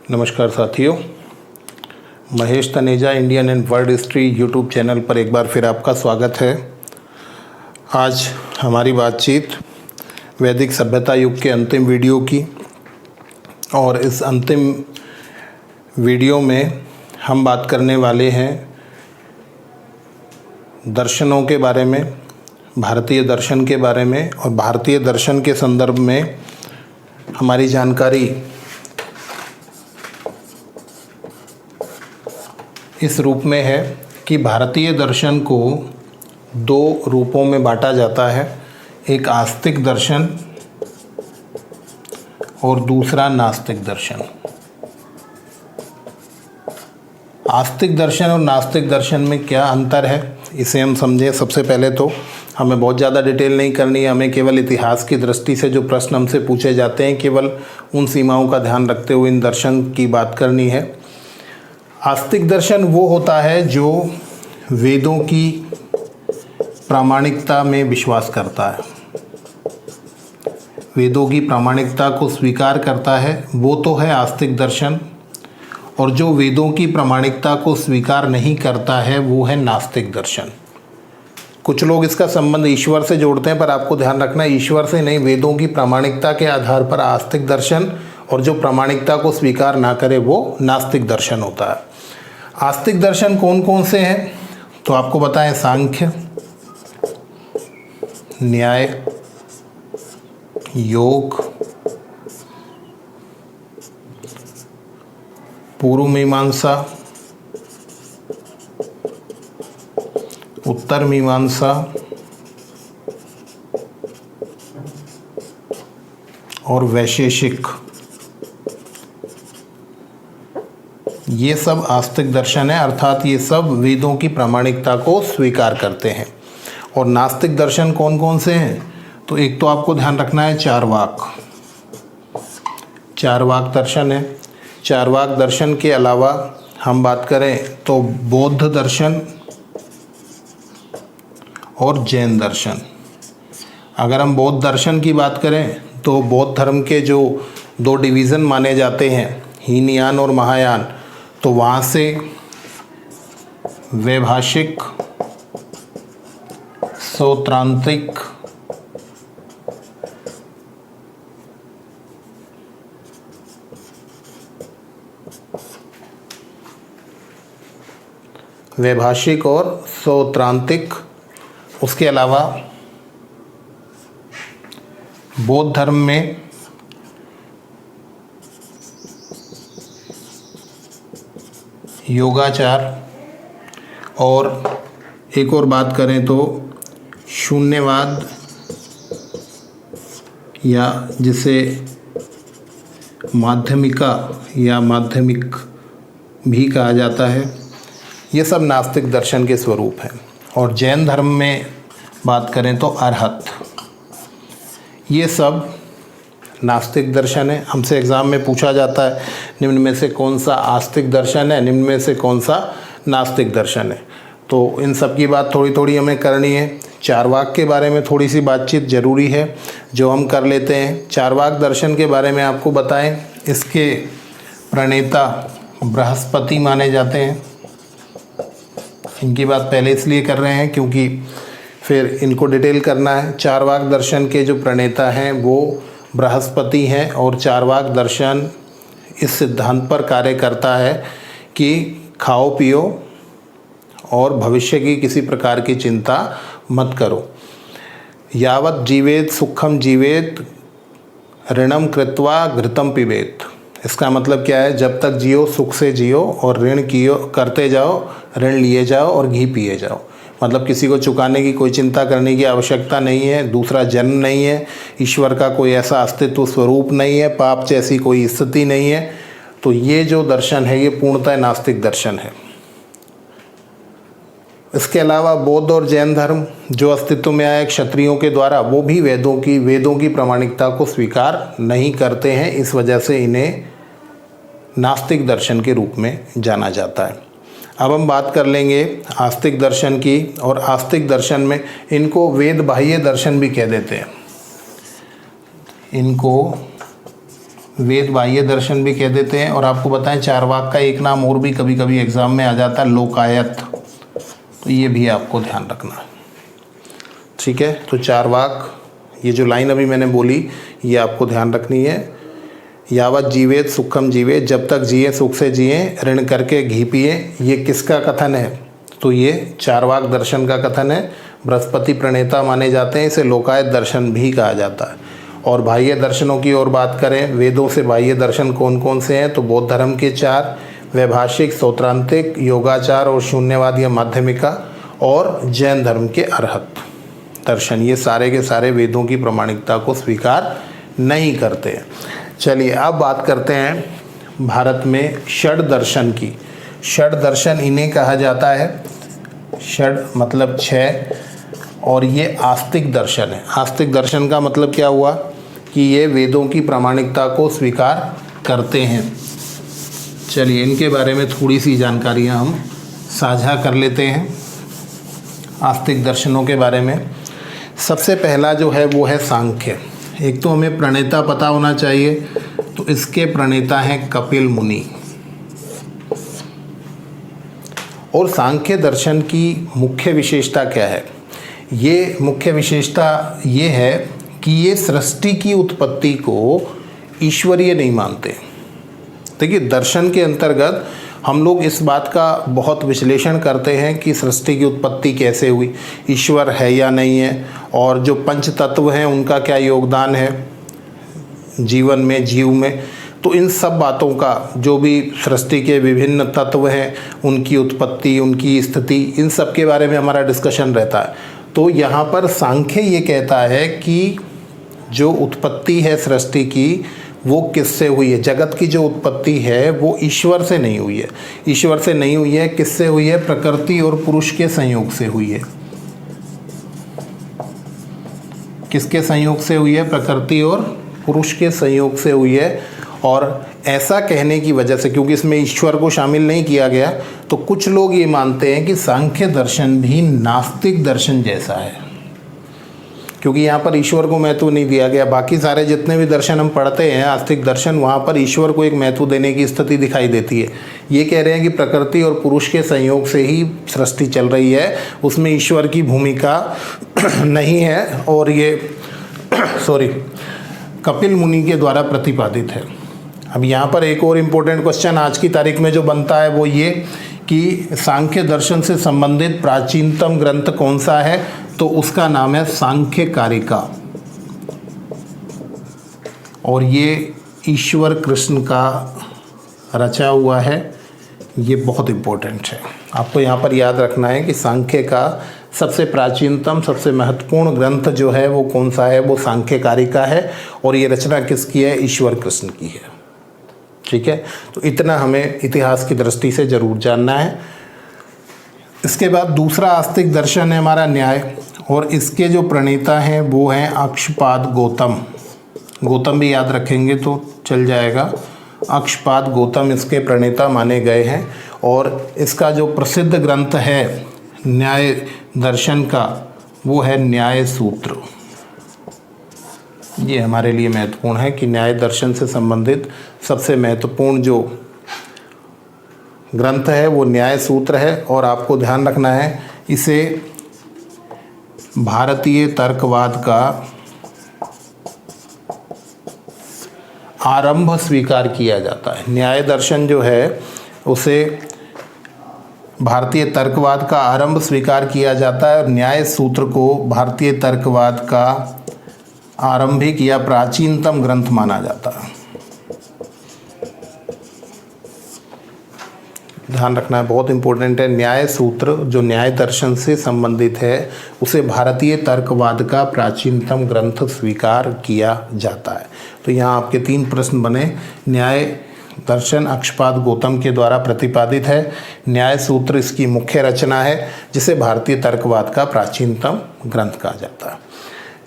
नमस्कार साथियों, Mahesh Taneja Indian and world history YouTube channel पर एक बार फिर आपका स्वागत है। आज हमारी बातचीत वैदिक सभ्यता युग के अंतिम वीडियो की, और इस अंतिम वीडियो में हम बात करने वाले हैं दर्शनों के बारे में, भारतीय दर्शन के बारे में। और भारतीय दर्शन के संदर्भ में हमारी जानकारी इस रूप में है कि भारतीय दर्शन को दो रूपों में बांटा जाता है, एक आस्तिक दर्शन और दूसरा नास्तिक दर्शन। आस्तिक दर्शन और नास्तिक दर्शन में क्या अंतर है, इसे हम समझें। सबसे पहले तो हमें बहुत ज़्यादा डिटेल नहीं करनी है, हमें केवल इतिहास की दृष्टि से जो प्रश्न हमसे पूछे जाते हैं केवल उन सीमाओं का ध्यान रखते हुए इन दर्शन की बात करनी है। आस्तिक दर्शन वो होता है जो वेदों की प्रामाणिकता में विश्वास करता है, वेदों की प्रामाणिकता को स्वीकार करता है, वो तो है आस्तिक दर्शन। और जो वेदों की प्रामाणिकता को स्वीकार नहीं करता है वो है नास्तिक दर्शन। कुछ लोग इसका संबंध ईश्वर से जोड़ते हैं, पर आपको ध्यान रखना है ईश्वर से नहीं, वेदों की प्रामाणिकता के आधार पर आस्तिक दर्शन, और जो प्रामाणिकता को स्वीकार ना करे वो नास्तिक दर्शन होता है। आस्तिक दर्शन कौन कौन से हैं तो आपको बताएं, सांख्य, न्याय, योग, पूर्व मीमांसा, उत्तर मीमांसा और वैशेषिक। ये सब आस्तिक दर्शन है, अर्थात ये सब वेदों की प्रामाणिकता को स्वीकार करते हैं। और नास्तिक दर्शन कौन कौन से हैं तो एक तो आपको ध्यान रखना है चारवाक दर्शन है। चारवाक दर्शन के अलावा हम बात करें तो बौद्ध दर्शन और जैन दर्शन। अगर हम बौद्ध दर्शन की बात करें तो बौद्ध धर्म के जो दो डिवीज़न माने जाते हैं, हीनयान और महायान, तो वहाँ से वैभाषिक, सौत्रांतिक, वैभाषिक और सौत्रांतिक, उसके अलावा बौद्ध धर्म में योगाचार, और एक और बात करें तो शून्यवाद, या जिसे माध्यमिका या माध्यमिक भी कहा जाता है, ये सब नास्तिक दर्शन के स्वरूप हैं। और जैन धर्म में बात करें तो अरहत, ये सब नास्तिक दर्शन है। हमसे एग्ज़ाम में पूछा जाता है निम्न में से कौन सा आस्तिक दर्शन है, निम्न में से कौन सा नास्तिक दर्शन है, तो इन सब की बात थोड़ी थोड़ी हमें करनी है। चारवाक के बारे में थोड़ी सी बातचीत ज़रूरी है जो हम कर लेते हैं। चारवाक दर्शन के बारे में आपको बताएं, इसके प्रणेता बृहस्पति माने जाते हैं। इनकी बात पहले इसलिए कर रहे हैं क्योंकि फिर इनको डिटेल करना है। चारवाक दर्शन के जो प्रणेता हैं वो बृहस्पति हैं, और चारवाक दर्शन इस सिद्धांत पर कार्य करता है कि खाओ पियो और भविष्य की किसी प्रकार की चिंता मत करो। यावत जीवेत सुखम जीवेत ऋणम कृत्वा घृतम पिबेत। इसका मतलब क्या है, जब तक जियो सुख से जियो और ऋण कियो करते जाओ, ऋण लिए जाओ और घी पिए जाओ। मतलब किसी को चुकाने की कोई चिंता करने की आवश्यकता नहीं है, दूसरा जन्म नहीं है, ईश्वर का कोई ऐसा अस्तित्व स्वरूप नहीं है, पाप जैसी कोई स्थिति नहीं है। तो ये जो दर्शन है ये पूर्णतः नास्तिक दर्शन है। इसके अलावा बौद्ध और जैन धर्म जो अस्तित्व में आए क्षत्रियों के द्वारा, वो भी वेदों की प्रामाणिकता को स्वीकार नहीं करते हैं। इस वजह से इन्हें नास्तिक दर्शन के रूप में जाना जाता है। अब हम बात कर लेंगे आस्तिक दर्शन की, और आस्तिक दर्शन में इनको वेद बाह्य दर्शन भी कह देते हैं। इनको वेद बाह्य दर्शन भी कह देते हैं। और आपको बताएं चारवाक का एक नाम और भी कभी कभी एग्जाम में आ जाता है, लोकायत, तो ये भी आपको ध्यान रखना है। ठीक है, तो चारवाक, ये जो लाइन अभी मैंने बोली ये आपको ध्यान रखनी है। यावत जीवेत सुखम जीवे, जब तक जिए सुख से जिए, ऋण करके घी पिए, ये किसका कथन है? तो ये चारवाक दर्शन का कथन है। बृहस्पति प्रणेता माने जाते हैं, इसे लोकायत दर्शन भी कहा जाता है। और बाह्य दर्शनों की ओर बात करें, वेदों से बाह्य दर्शन कौन कौन से हैं? तो बौद्ध धर्म के 4, वैभाषिक, सौत्रांतिक, योगाचार और शून्यवाद या माध्यमिका, और जैन धर्म के अरहत दर्शन। ये सारे के सारे वेदों की प्रामाणिकता को स्वीकार नहीं करते हैं। चलिए अब बात करते हैं भारत में षड दर्शन की। षड दर्शन इन्हें कहा जाता है, षड मतलब 6, और ये आस्तिक दर्शन है। आस्तिक दर्शन का मतलब क्या हुआ कि ये वेदों की प्रामाणिकता को स्वीकार करते हैं। चलिए इनके बारे में थोड़ी सी जानकारियाँ हम साझा कर लेते हैं आस्तिक दर्शनों के बारे में। सबसे पहला जो है वो है सांख्य। एक तो हमें प्रणेता पता होना चाहिए, तो इसके प्रणेता हैं कपिल मुनि। और सांख्य दर्शन की मुख्य विशेषता क्या है? ये मुख्य विशेषता ये है कि ये सृष्टि की उत्पत्ति को ईश्वरीय नहीं मानते। देखिए दर्शन के अंतर्गत हम लोग इस बात का बहुत विश्लेषण करते हैं कि सृष्टि की उत्पत्ति कैसे हुई, ईश्वर है या नहीं है, और जो पंच तत्व हैं उनका क्या योगदान है जीवन में, जीव में। तो इन सब बातों का, जो भी सृष्टि के विभिन्न तत्व हैं उनकी उत्पत्ति, उनकी स्थिति, इन सब के बारे में हमारा डिस्कशन रहता है। तो यहाँ पर सांख्य ये कहता है कि जो उत्पत्ति है सृष्टि की वो किससे हुई है? जगत की जो उत्पत्ति है वो ईश्वर से नहीं हुई है। ईश्वर से नहीं हुई है, किससे हुई है? प्रकृति और पुरुष के संयोग से हुई है। किसके संयोग से हुई है? प्रकृति और पुरुष के संयोग से हुई है। और ऐसा कहने की वजह से, क्योंकि इसमें ईश्वर को शामिल नहीं किया गया, तो कुछ लोग ये मानते हैं कि सांख्य दर्शन भी नास्तिक दर्शन जैसा है, क्योंकि यहाँ पर ईश्वर को महत्व नहीं दिया गया। बाकी सारे जितने भी दर्शन हम पढ़ते हैं आस्तिक दर्शन, वहाँ पर ईश्वर को एक महत्व देने की स्थिति दिखाई देती है। ये कह रहे हैं कि प्रकृति और पुरुष के संयोग से ही सृष्टि चल रही है, उसमें ईश्वर की भूमिका नहीं है, और ये कपिल मुनि के द्वारा प्रतिपादित है। अब यहाँ पर एक और इम्पोर्टेंट क्वेश्चन आज की तारीख में जो बनता है वो ये कि सांख्य दर्शन से संबंधित प्राचीनतम ग्रंथ कौन सा है? तो उसका नाम है सांख्य कारिका, और ये ईश्वर कृष्ण का रचा हुआ है। ये बहुत इम्पोर्टेंट है, आपको यहाँ पर याद रखना है कि सांख्य का सबसे प्राचीनतम, सबसे महत्वपूर्ण ग्रंथ जो है वो कौन सा है? वो सांख्य कारिका है, और ये रचना किसकी है? ईश्वर कृष्ण की है। ठीक है, तो इतना हमें इतिहास की दृष्टि से जरूर जानना है। इसके बाद दूसरा आस्तिक दर्शन है हमारा न्याय, और इसके जो प्रणेता हैं वो हैं अक्षपाद गौतम। गौतम भी याद रखेंगे तो चल जाएगा। अक्षपाद गौतम इसके प्रणेता माने गए हैं, और इसका जो प्रसिद्ध ग्रंथ है न्याय दर्शन का वो है न्याय सूत्र। ये हमारे लिए महत्वपूर्ण है कि न्याय दर्शन से संबंधित सबसे महत्वपूर्ण जो ग्रंथ है वो न्याय सूत्र है। और आपको ध्यान रखना है, इसे भारतीय तर्कवाद का आरंभ स्वीकार किया जाता है। न्याय दर्शन जो है उसे भारतीय तर्कवाद का आरंभ स्वीकार किया जाता है, और न्याय सूत्र को भारतीय तर्कवाद का आरंभिक या प्राचीनतम ग्रंथ माना जाता है। ध्यान रखना है, बहुत इंपॉर्टेंट है। न्याय सूत्र जो न्याय दर्शन से संबंधित है उसे भारतीय तर्कवाद का प्राचीनतम ग्रंथ स्वीकार किया जाता है। तो यहाँ आपके 3 प्रश्न बने। न्याय दर्शन अक्षपाद गौतम के द्वारा प्रतिपादित है। न्याय सूत्र इसकी मुख्य रचना है, जिसे भारतीय तर्कवाद का प्राचीनतम ग्रंथ कहा जाता है।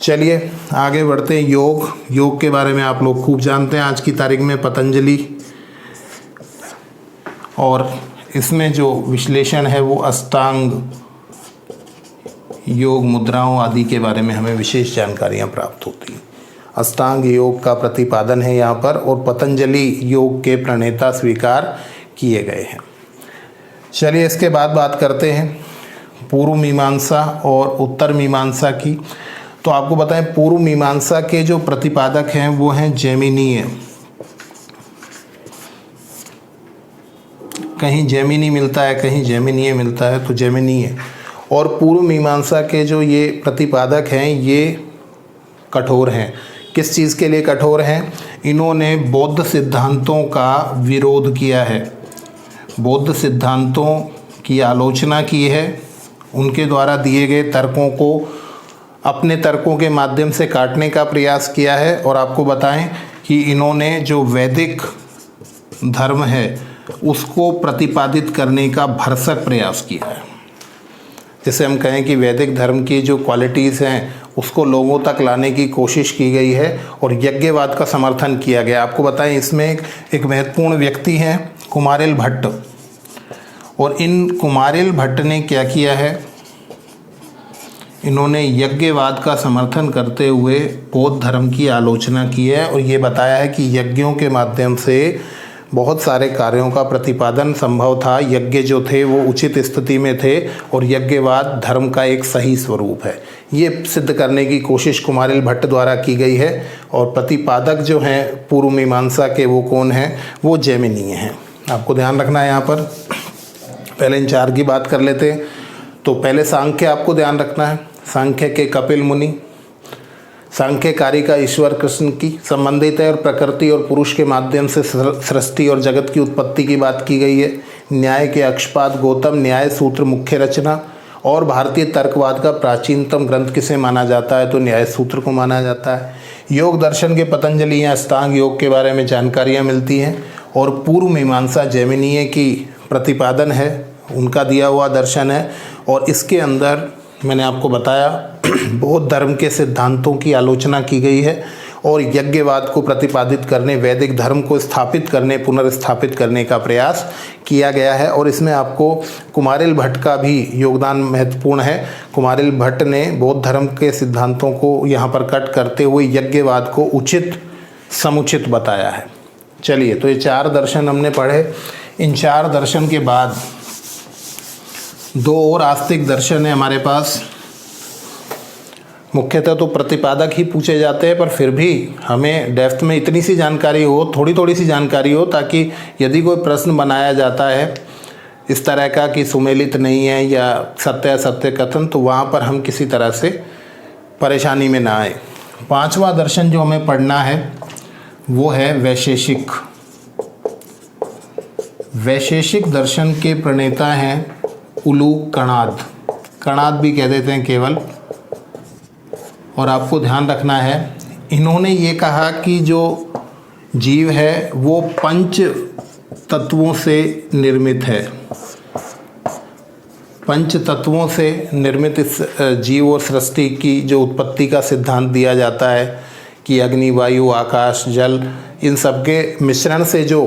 चलिए आगे बढ़ते हैं। योग के बारे में आप लोग खूब जानते हैं। आज की तारीख में पतंजलि, और इसमें जो विश्लेषण है वो अष्टांग योग मुद्राओं आदि के बारे में हमें विशेष जानकारियाँ प्राप्त होती हैं। अष्टांग योग का प्रतिपादन है यहाँ पर, और पतंजलि योग के प्रणेता स्वीकार किए गए हैं। चलिए इसके बाद बात करते हैं पूर्व मीमांसा और उत्तर मीमांसा की। तो आपको बताएं, पूर्व मीमांसा के जो प्रतिपादक हैं वो हैं जैमिनीय। कहीं जैमिनी मिलता है, कहीं जैमिनीय मिलता है, तो जैमिनीय। और पूर्व मीमांसा के जो ये प्रतिपादक हैं ये कठोर हैं। किस चीज़ के लिए कठोर हैं? इन्होंने बौद्ध सिद्धांतों का विरोध किया है, बौद्ध सिद्धांतों की आलोचना की है, उनके द्वारा दिए गए तर्कों को अपने तर्कों के माध्यम से काटने का प्रयास किया है। और आपको बताएं कि इन्होंने जो वैदिक धर्म है उसको प्रतिपादित करने का भरसक प्रयास किया है। जैसे हम कहें कि वैदिक धर्म की जो क्वालिटीज़ हैं उसको लोगों तक लाने की कोशिश की गई है और यज्ञवाद का समर्थन किया गया। आपको बताएं, इसमें एक महत्वपूर्ण व्यक्ति हैं कुमारिल भट्ट, और इन कुमारिल भट्ट ने क्या किया है, इन्होंने यज्ञवाद का समर्थन करते हुए बौद्ध धर्म की आलोचना की है और ये बताया है कि यज्ञों के माध्यम से बहुत सारे कार्यों का प्रतिपादन संभव था, यज्ञ जो थे वो उचित स्थिति में थे और यज्ञवाद धर्म का एक सही स्वरूप है। ये सिद्ध करने की कोशिश कुमारिल भट्ट द्वारा की गई है। और प्रतिपादक जो हैं पूर्व मीमांसा के वो कौन हैं? वो जैमिनीय हैं। आपको ध्यान रखना है यहाँ पर। पहले इन चार की बात कर लेते हैं। तो पहले सांख्य आपको ध्यान रखना है। सांख्य के कपिल मुनि, सांख्यकारी का ईश्वर कृष्ण की संबंधित है और प्रकृति और पुरुष के माध्यम से सृष्टि और जगत की उत्पत्ति की बात की गई है। न्याय के अक्षपाद गौतम न्याय सूत्र मुख्य रचना, और भारतीय तर्कवाद का प्राचीनतम ग्रंथ किसे माना जाता है? तो न्याय सूत्र को माना जाता है। योग दर्शन के पतंजलि या अष्टांग योग के बारे में जानकारियाँ मिलती हैं। और पूर्व मीमांसा जैमिनीय की प्रतिपादन है, उनका दिया हुआ दर्शन है। और इसके अंदर मैंने आपको बताया बौद्ध धर्म के सिद्धांतों की आलोचना की गई है और यज्ञवाद को प्रतिपादित करने, वैदिक धर्म को स्थापित करने, पुनर्स्थापित करने का प्रयास किया गया है। और इसमें आपको कुमारिल भट्ट का भी योगदान महत्वपूर्ण है। कुमारिल भट्ट ने बौद्ध धर्म के सिद्धांतों को यहाँ पर कट करते हुए यज्ञवाद को उचित समुचित बताया है। चलिए, तो ये चार दर्शन हमने पढ़े। इन चार दर्शन के बाद दो और आस्तिक दर्शन है हमारे पास। मुख्यतः तो प्रतिपादक ही पूछे जाते हैं, पर फिर भी हमें डेप्थ में इतनी सी जानकारी हो, थोड़ी सी जानकारी हो, ताकि यदि कोई प्रश्न बनाया जाता है इस तरह का कि सुमेलित नहीं है या सत्य असत्य कथन, तो वहाँ पर हम किसी तरह से परेशानी में ना आए। पांचवा दर्शन जो हमें पढ़ना है वो है वैशेषिक। वैशेषिक दर्शन के प्रणेता हैं उलूक कणाद, कणाद भी कह देते हैं केवल। और आपको ध्यान रखना है, इन्होंने ये कहा कि जो जीव है वो पंच तत्वों से निर्मित है। पंच तत्वों से निर्मित इस जीव और सृष्टि की जो उत्पत्ति का सिद्धांत दिया जाता है कि अग्नि, वायु, आकाश, जल, इन सब के मिश्रण से जो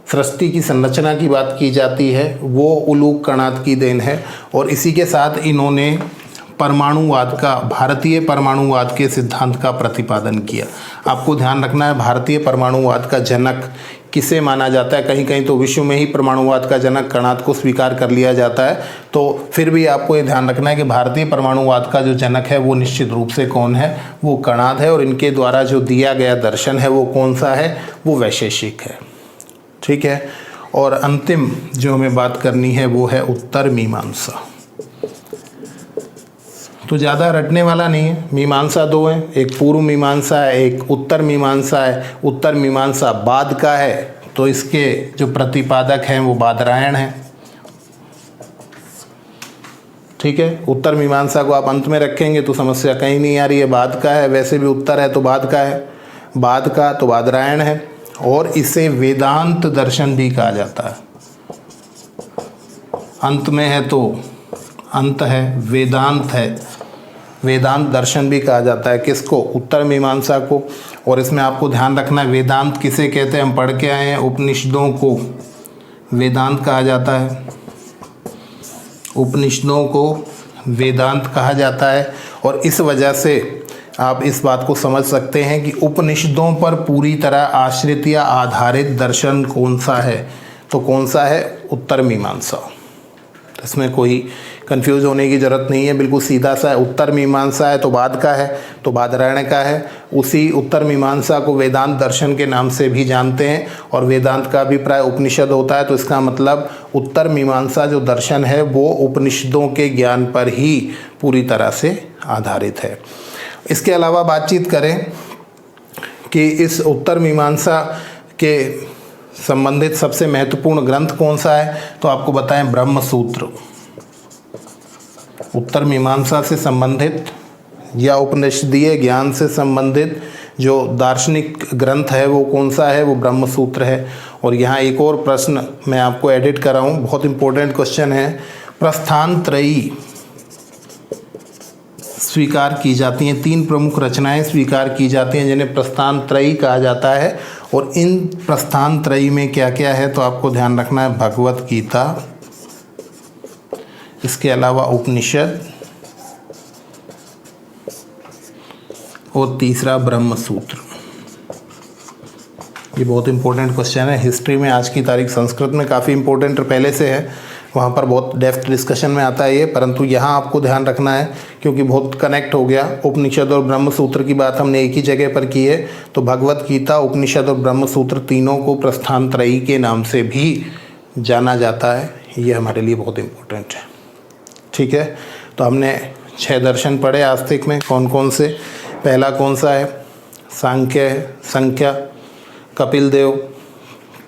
सृष्टि की संरचना की बात की जाती है वो उलूक कणाद की देन है। और इसी के साथ इन्होंने परमाणुवाद का, भारतीय परमाणुवाद के सिद्धांत का प्रतिपादन किया। आपको ध्यान रखना है, भारतीय परमाणुवाद का जनक किसे माना जाता है? कहीं कहीं तो विश्व में ही परमाणुवाद का जनक कणाद को स्वीकार कर लिया जाता है। तो फिर भी आपको ये ध्यान रखना है कि भारतीय परमाणुवाद का जो जनक है वो निश्चित रूप से कौन है? वो कणाद है। और इनके द्वारा जो दिया गया दर्शन है वो कौन सा है? वो वैशेषिक है। ठीक है। और अंतिम जो हमें बात करनी है वो है उत्तर मीमांसा। तो ज़्यादा रटने वाला नहीं है। मीमांसा दो है, एक पूर्व मीमांसा है, एक उत्तर मीमांसा है। उत्तर मीमांसा बाद का है, तो इसके जो प्रतिपादक हैं वो बादरायण हैं। ठीक है। उत्तर मीमांसा को आप अंत में रखेंगे तो समस्या कहीं नहीं आ रही है, बाद का है। वैसे भी उत्तर है तो बाद का है, बाद का तो बादरायण है। और इसे वेदांत दर्शन भी कहा जाता है। अंत में है तो अंत है, वेदांत है, वेदांत दर्शन भी कहा जाता है। किसको? उत्तर मीमांसा को। और इसमें आपको ध्यान रखना है, वेदांत किसे कहते हैं? हम पढ़ के आए हैं, उपनिषदों को वेदांत कहा जाता है। उपनिषदों को वेदांत कहा जाता है। और इस वजह से आप इस बात को समझ सकते हैं कि उपनिषदों पर पूरी तरह आश्रित या आधारित दर्शन कौन सा है, तो कौन सा है, उत्तर मीमांसा। इसमें कोई कंफ्यूज होने की ज़रूरत नहीं है, बिल्कुल सीधा सा है। उत्तर मीमांसा है तो बाद का है, तो बादरायण का है। उसी उत्तर मीमांसा को वेदांत दर्शन के नाम से भी जानते हैं, और वेदांत का अभिप्राय उपनिषद होता है, तो इसका मतलब उत्तर मीमांसा जो दर्शन है वो उपनिषदों के ज्ञान पर ही पूरी तरह से आधारित है। इसके अलावा बातचीत करें कि इस उत्तर मीमांसा के संबंधित सबसे महत्वपूर्ण ग्रंथ कौन सा है, तो आपको बताएं ब्रह्म सूत्र। उत्तर मीमांसा से संबंधित या उपनिषदीय ज्ञान से संबंधित जो दार्शनिक ग्रंथ है वो कौन सा है, वो ब्रह्म सूत्र है। और यहाँ एक और प्रश्न मैं आपको एडिट कर रहा हूँ, बहुत इंपॉर्टेंट क्वेश्चन है। प्रस्थानत्रयी स्वीकार की जाती हैं, 3 प्रमुख रचनाएं स्वीकार की जाती हैं जिन्हें प्रस्थानत्रयी कहा जाता है। और इन प्रस्थानत्रयी में क्या क्या है, तो आपको ध्यान रखना है भगवत गीता, इसके अलावा उपनिषद, और तीसरा ब्रह्म सूत्र। ये बहुत इंपॉर्टेंट क्वेश्चन है। हिस्ट्री में आज की तारीख संस्कृत में काफ़ी इंपॉर्टेंट पहले से है, वहाँ पर बहुत डेप्थ डिस्कशन में आता है ये, परंतु यहाँ आपको ध्यान रखना है क्योंकि बहुत कनेक्ट हो गया। उपनिषद और ब्रह्म सूत्र की बात हमने एक ही जगह पर की है, तो भगवत गीता, उपनिषद और ब्रह्म सूत्र तीनों को प्रस्थानत्रयी के नाम से भी जाना जाता है। ये हमारे लिए बहुत इम्पोर्टेंट है। ठीक है, तो हमने 6 दर्शन पढ़े आस्तिक में। कौन कौन से? पहला कौन सा है? सांख्य है, संख्या, कपिल देव,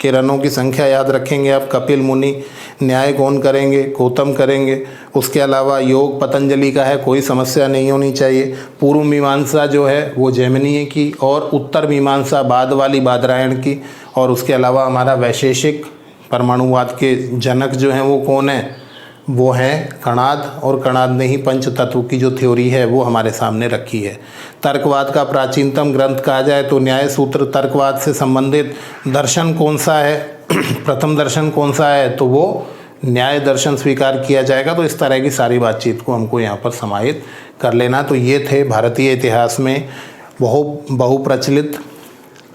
किरणों की संख्या याद रखेंगे आप, कपिल मुनि। न्याय कौन करेंगे? गौतम करेंगे। उसके अलावा योग पतंजलि का है, कोई समस्या नहीं होनी चाहिए। पूर्व मीमांसा जो है वो जैमिनीय की, और उत्तर मीमांसा बाद वाली बादरायण की। और उसके अलावा हमारा वैशेषिक परमाणुवाद के जनक जो हैं वो कौन है? वो हैं कणाद, और कणाद ने ही पंच तत्व की जो थ्योरी है वो हमारे सामने रखी है। तर्कवाद का प्राचीनतम ग्रंथ कहा जाए तो न्याय सूत्र तर्कवाद से संबंधित दर्शन कौन सा है? प्रथम दर्शन कौन सा है? तो वो न्याय दर्शन स्वीकार किया जाएगा। तो इस तरह की सारी बातचीत को हमको यहाँ पर समाहित कर लेना। तो ये थे भारतीय इतिहास में बहुप्रचलित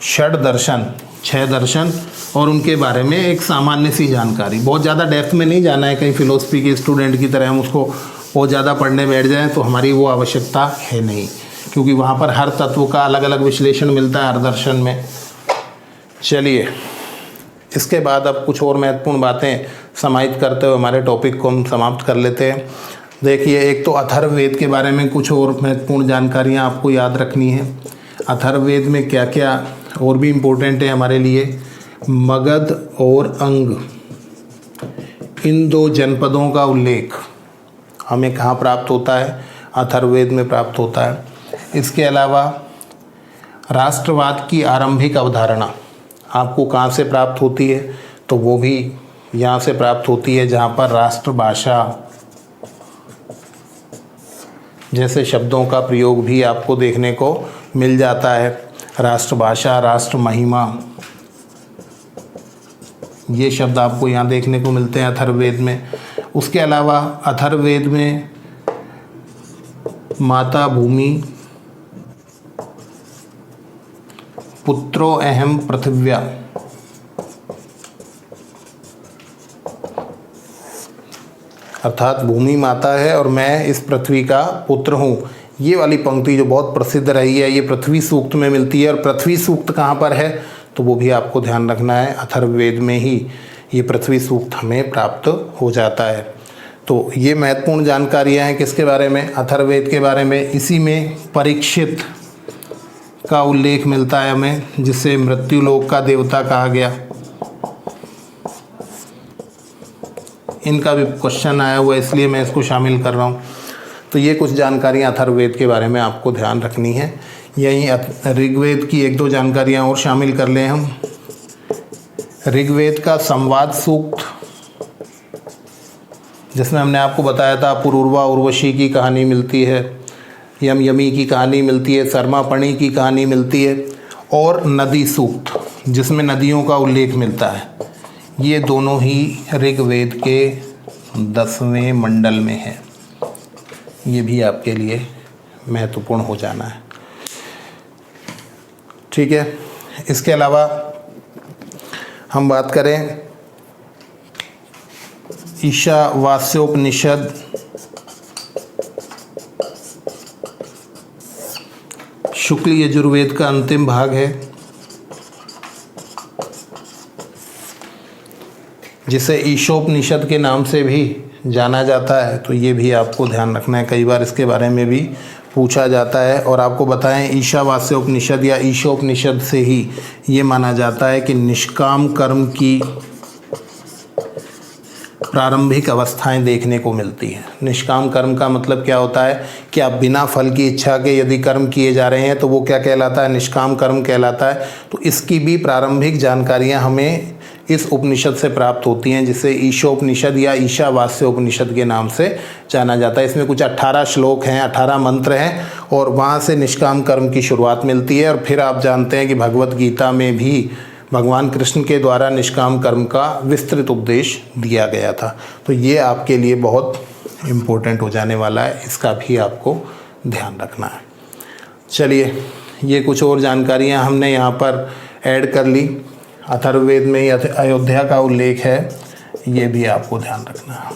षड दर्शन, 6 दर्शन, और उनके बारे में एक सामान्य सी जानकारी। बहुत ज़्यादा डेप्थ में नहीं जाना है, कहीं फिलोसफी के स्टूडेंट की तरह हम उसको बहुत ज़्यादा पढ़ने बैठ जाएं तो हमारी वो आवश्यकता है नहीं, क्योंकि वहाँ पर हर तत्व का अलग अलग विश्लेषण मिलता है हर दर्शन में। चलिए, इसके बाद अब कुछ और महत्वपूर्ण बातें समाहित करते हुए हमारे टॉपिक को हम समाप्त कर लेते हैं। देखिए, एक तो अथर्ववेद के बारे में कुछ और महत्वपूर्ण जानकारियाँ आपको याद रखनी है। अथर्ववेद में क्या क्या और भी इम्पोर्टेंट है हमारे लिए? मगध और अंग, इन 2 जनपदों का उल्लेख हमें कहाँ प्राप्त होता है? अथर्ववेद में प्राप्त होता है। इसके अलावा राष्ट्रवाद की आरंभिक अवधारणा आपको कहाँ से प्राप्त होती है? तो वो भी यहाँ से प्राप्त होती है जहाँ पर राष्ट्रभाषा जैसे शब्दों का प्रयोग भी आपको देखने को मिल जाता है। राष्ट्रभाषा, राष्ट्र महिमा, ये शब्द आपको यहाँ देखने को मिलते हैं अथर्ववेद में। उसके अलावा अथर्ववेद में माता भूमि, पुत्रो अहम पृथिव्या, अर्थात भूमि माता है और मैं इस पृथ्वी का पुत्र हूँ। ये वाली पंक्ति जो बहुत प्रसिद्ध रही है, ये पृथ्वी सूक्त में मिलती है। और पृथ्वी सूक्त कहाँ पर है? तो वो भी आपको ध्यान रखना है, अथर्ववेद में ही ये पृथ्वी सूक्त हमें प्राप्त हो जाता है। तो ये महत्वपूर्ण जानकारियाँ हैं किसके बारे में? अथर्ववेद के बारे में। इसी में परीक्षित का उल्लेख मिलता है हमें, जिसे मृत्युलोक का देवता कहा गया। इनका भी क्वेश्चन आया हुआ है, इसलिए मैं इसको शामिल कर रहा हूँ। तो ये कुछ जानकारियाँ अथर्ववेद के बारे में आपको ध्यान रखनी है। यहीं ऋग्वेद की 1-2 जानकारियाँ और शामिल कर लें हम। ऋग्वेद का संवाद सूक्त, जिसमें हमने आपको बताया था पुरूरवा उर्वशी की कहानी मिलती है, यम यमी की कहानी मिलती है, सर्मापणी की कहानी मिलती है, और नदी सूक्त जिसमें नदियों का उल्लेख मिलता है। ये दोनों ही ऋग्वेद के 10वें मंडल में है। ये भी आपके लिए महत्वपूर्ण हो जाना है। ठीक है। इसके अलावा हम बात करें ईशावास्योपनिषद, शुक्ल यजुर्वेद का अंतिम भाग है, जिसे ईशोपनिषद के नाम से भी जाना जाता है। तो ये भी आपको ध्यान रखना है, कई बार इसके बारे में भी पूछा जाता है। और आपको बताएं, ईशावास्योपनिषद या ईशोपनिषद से ही ये माना जाता है कि निष्काम कर्म की प्रारंभिक अवस्थाएं देखने को मिलती हैं। निष्काम कर्म का मतलब क्या होता है कि आप बिना फल की इच्छा के यदि कर्म किए जा रहे हैं तो वो क्या कहलाता है, निष्काम कर्म कहलाता है। तो इसकी भी प्रारंभिक जानकारियां हमें इस उपनिषद से प्राप्त होती हैं, जिसे ईशोपनिषद या ईशावास्योपनिषद के नाम से जाना जाता है। इसमें कुछ 18 श्लोक हैं, 18 मंत्र हैं, और वहाँ से निष्काम कर्म की शुरुआत मिलती है। और फिर आप जानते हैं कि भगवत गीता में भी भगवान कृष्ण के द्वारा निष्काम कर्म का विस्तृत उपदेश दिया गया था। तो ये आपके लिए बहुत इम्पोर्टेंट हो जाने वाला है, इसका भी आपको ध्यान रखना है। चलिए, ये कुछ और जानकारियाँ हमने यहाँ पर ऐड कर ली। अथर्ववेद में ही अयोध्या का उल्लेख है, ये भी आपको ध्यान रखना है।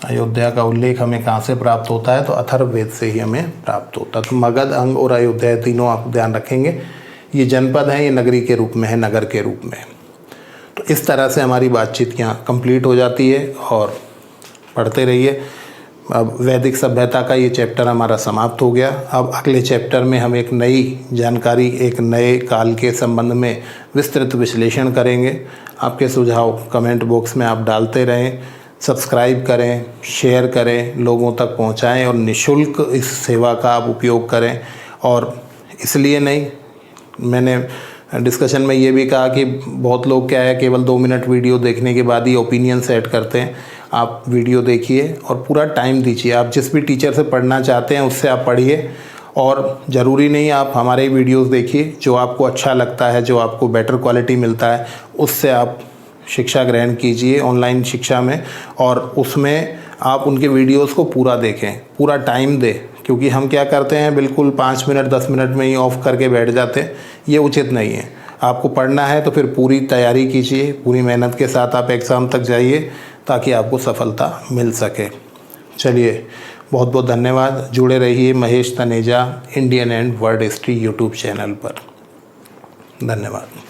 अयोध्या का उल्लेख हमें कहाँ से प्राप्त होता है, तो अथर्ववेद से ही हमें प्राप्त होता है। तो मगध, अंग और अयोध्या तीनों आप ध्यान रखेंगे। ये जनपद हैं, ये नगरी के रूप में है, नगर के रूप में। तो इस तरह से हमारी बातचीत यहाँ कंप्लीट हो जाती है, और पढ़ते रहिए। अब वैदिक सभ्यता का ये चैप्टर हमारा समाप्त हो गया। अब अगले चैप्टर में हम एक नई जानकारी, एक नए काल के संबंध में विस्तृत विश्लेषण करेंगे। आपके सुझाव कमेंट बॉक्स में आप डालते रहें, सब्सक्राइब करें, शेयर करें, लोगों तक पहुंचाएं, और निःशुल्क इस सेवा का आप उपयोग करें। और इसलिए नहीं, मैंने डिस्कशन में ये भी कहा कि बहुत लोग क्या है, केवल 2 मिनट वीडियो देखने के बाद ही ओपिनियन सेट करते हैं। आप वीडियो देखिए और पूरा टाइम दीजिए। आप जिस भी टीचर से पढ़ना चाहते हैं उससे आप पढ़िए, और ज़रूरी नहीं आप हमारे वीडियोस देखिए। जो आपको अच्छा लगता है, जो आपको बेटर क्वालिटी मिलता है, उससे आप शिक्षा ग्रहण कीजिए ऑनलाइन शिक्षा में, और उसमें आप उनके वीडियोस को पूरा देखें, पूरा टाइम दें। क्योंकि हम क्या करते हैं, बिल्कुल 5 मिनट 10 मिनट में ही ऑफ करके बैठ जाते हैं, ये उचित नहीं है। आपको पढ़ना है तो फिर पूरी तैयारी कीजिए, पूरी मेहनत के साथ आप एग्ज़ाम तक जाइए, ताकि आपको सफलता मिल सके। चलिए, बहुत बहुत धन्यवाद। जुड़े रहिए Mahesh Taneja Indian and world history YouTube channel पर। धन्यवाद।